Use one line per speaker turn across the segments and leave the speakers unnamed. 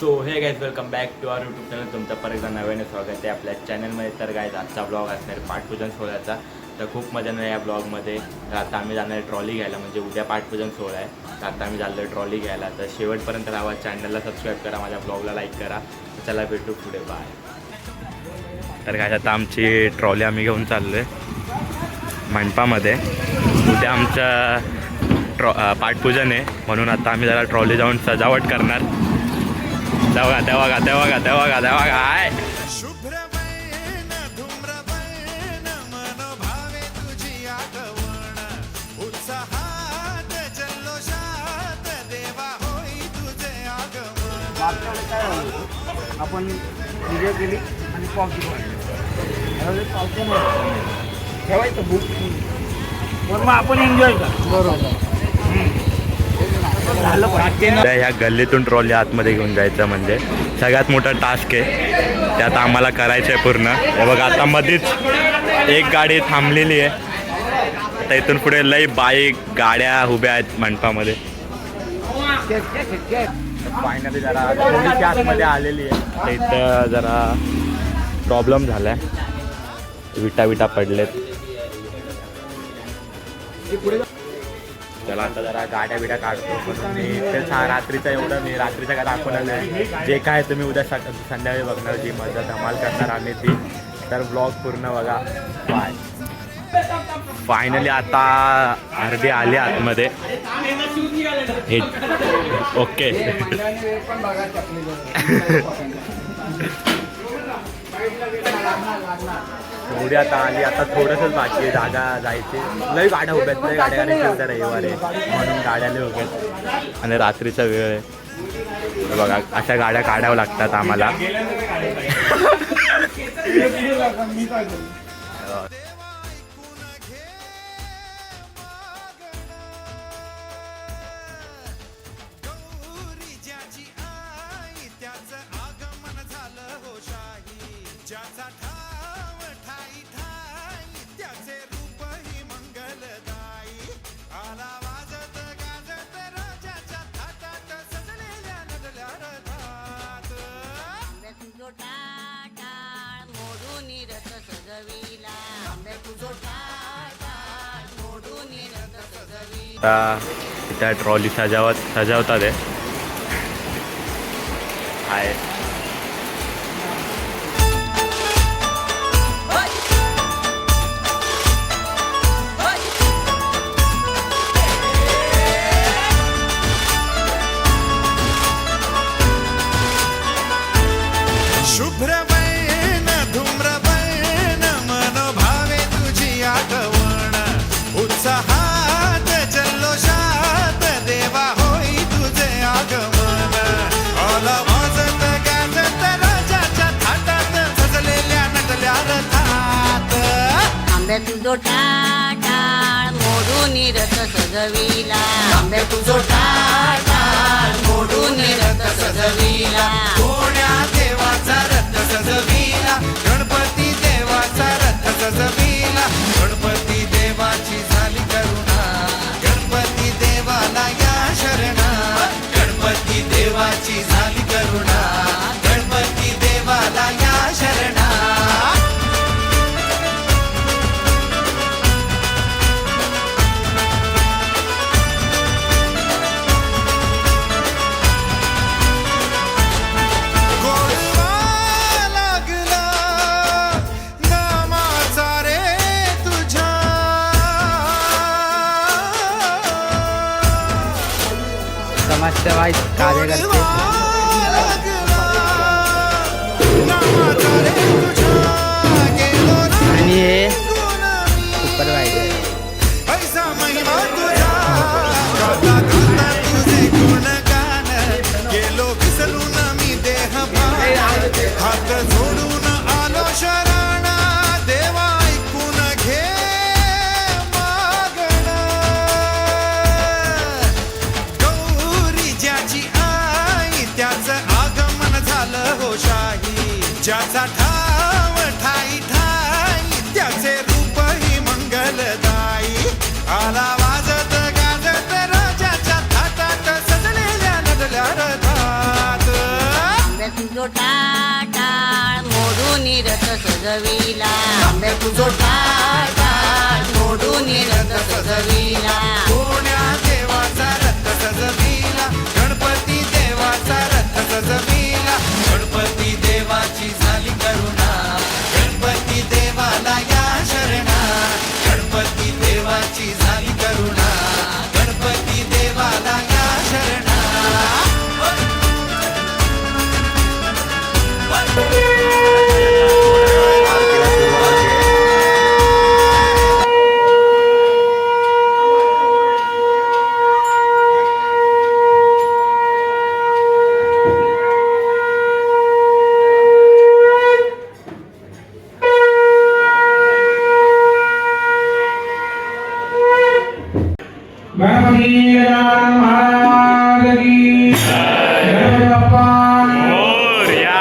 So hey guys welcome back to our YouTube channel. तुमचं परत एकदा नव्याने स्वागत आहे आपल्या चॅनलमध्ये. तर गाईज आजचा ब्लॉग असणार पाठपूजन सोहळ्याचा. तर खूप मजा नाही या ब्लॉगमध्ये. तर आता आम्ही जाणार आहे ट्रॉली घ्यायला, म्हणजे उद्या पाठपूजन सोहळा आहे. तर आता आम्ही चाललो आहे ट्रॉली घ्यायला. तर शेवटपर्यंत राहा, चॅनलला सबस्क्राईब करा, माझ्या ब्लॉगला लाईक करा. चला भेटू पुढे, बाय. तर काय आता आमची ट्रॉली आम्ही घेऊन चाललो आहे मंडपामध्ये. उद्या आमचं पाठपूजन आहे, म्हणून आता आम्ही जरा ट्रॉली जाऊन सजावट करणार. तेव्हा काय
आपण व्हिडिओ केली आणि पावती ठेवायचं बुक, मग आपण एन्जॉय कर. बरोबर.
ह्या गल्लीतून ट्रॉली आतमध्ये घेऊन जायचं म्हणजे सगळ्यात मोठा टास्क आहे. त्यात आम्हाला करायचं आहे पूर्ण. हे बघा आता मध्येच एक गाडी थांबलेली आहे. आता इथून पुढे लई बाईक गाड्या उभ्या आहेत मंडपामध्ये. फायनली जरा थोडीशी आतमध्ये आलेली आहे. तर इथं जरा प्रॉब्लेम झाला आहे, विटा पडलेत. चला आता जरा गाड्या बिड्या काढतो. ते रात्रीचं एवढं मी रात्रीचं काय दाखवणार नाही. जे काय तुम्ही उद्या संध्याकाळी बघणार, जी मजा धमाल करणार आम्ही ती. तर ब्लॉग पूर्ण बघा. बाय. फायनली आता अर्धी आली आतमध्ये. ओके. एवढी आता आली. आता थोडंसंच बाकी आहे, जागा जायची. लई गाड्या उभ्या आहेत, लई गाड्या करायची. उद्या रविवार आहे म्हणून गाड्या लई उभ्या आहेत आणि रात्रीचा वेळ आहे. बघा अशा गाड्या काढाव्या लागतात आम्हाला. आता त्या ट्रॉली सजावतात आहे.
शुभ्रवैन धूम्रवैन मनोभावे तुझी आठवण. उत्साहात जल्लोषात देवा होई तुझे आगमन. आला वाजत गाजत राजाच्या थाटात सजलेल्या नटल्या रथात.
आंब्या तुझो टाळ मोडून रथ सजविला. आंब्या तुझो टाळ मोडून रथ सजविला.
कोण्या देवाचा रथ सजविला. गणपती देवाचा रथ सजविला. गणपती देवाची झाली करुणा. गणपती देवाला या शरणा. गणपती देवाची झाली करुणा. गणपती देवाला या शरणा.
समाजसेवा कार्यकर्ते आणि हे सुपरवायझर.
पैसा महिमा तुझा गाता गाता तुझे गुणगान. गेलो विसरून मी देह हात जोडून आलो शरण. देवा ऐकून घे मागण. गौरी ज्याची आई त्याचं आगमन झालं हो शाही. ज्याचा ठाव ठाई ठाई त्याचे रूप ही मंगलदायी. आला वाजत गाजत राजाच्या थाटात सजलेल्या नटल्या रथात.
सजविला तांब्या तुझो टाळ टाळ मोडून रथ सजविला
कोण्या देवाचा रथ सजविला गणपती देवाचा रथ सजविला गणपती देवाची झाली करुणा गणपती देवाला या शरणा गणपती देवाची झाली करुणा गणपती देवाला या शरणा
गणपती महाराज की गणपती बाप्पा मोरया.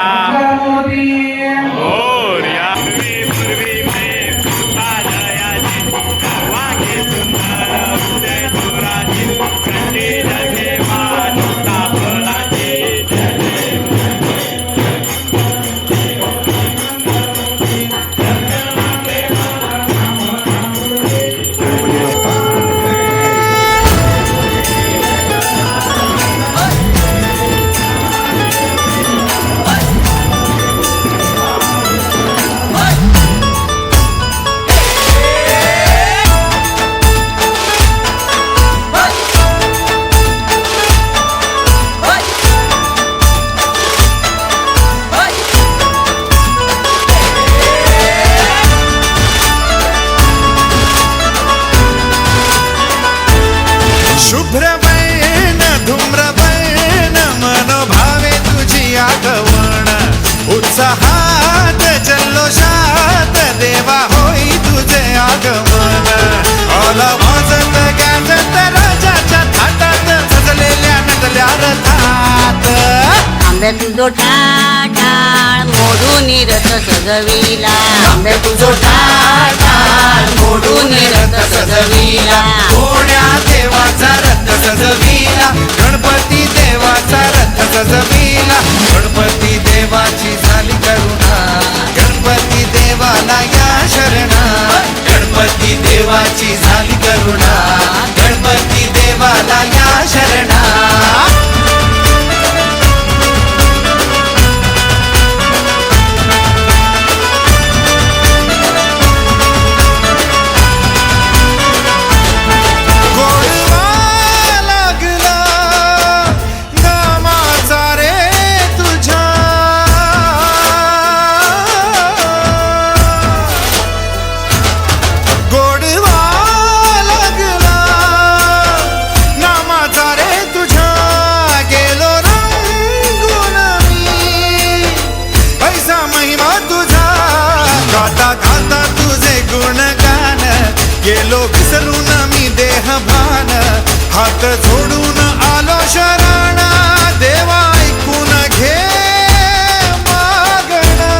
शुभ्रवर्ण धूम्रवर्ण मनोभावे तुझी आगवण उत्साहात जल्लोषात देवा होई तुझे आगमन आला वाजत गाजत राजाच्या थाटात सजलेल्या नटल्या रथात
तांब्या तुझो टाळ टाळ मोडून रथ सजविला तांब्या तुझो टाळ टाळ मोडून रथ सजविला
कोण्या देवाचा रथ सजविला गणपती देवाचा रथ सजविला गणपती देवाची झाली करुणा गणपती देवाला या शरणा गणपती देवाची झाली करुणा गणपती देवाला या शरणा गेलो विसरून मी देहभान हात जोडून आलो शरण देवा ऐकून घे मागणं.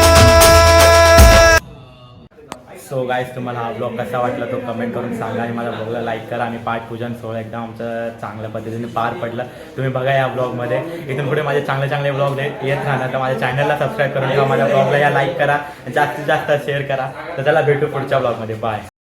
सो गाईज तुम्हाला हा ब्लॉग कसा वाटला तो कमेंट करून सांगा आणि मला ब्लॉगला लाईक करा आणि पाठपूजन सोहळा एकदम आमचं चांगल्या पद्धतीने पार पडलं तुम्ही बघा या ब्लॉगमध्ये. इथून पुढे माझे चांगले चांगले ब्लॉग येत राहणार तर माझ्या चॅनलला सबस्क्राईब करून ठेवा माझ्या ब्लॉगला या लाईक करा जास्तीत जास्त शेअर करा तर त्याला भेटू पुढच्या ब्लॉगमध्ये. बाय.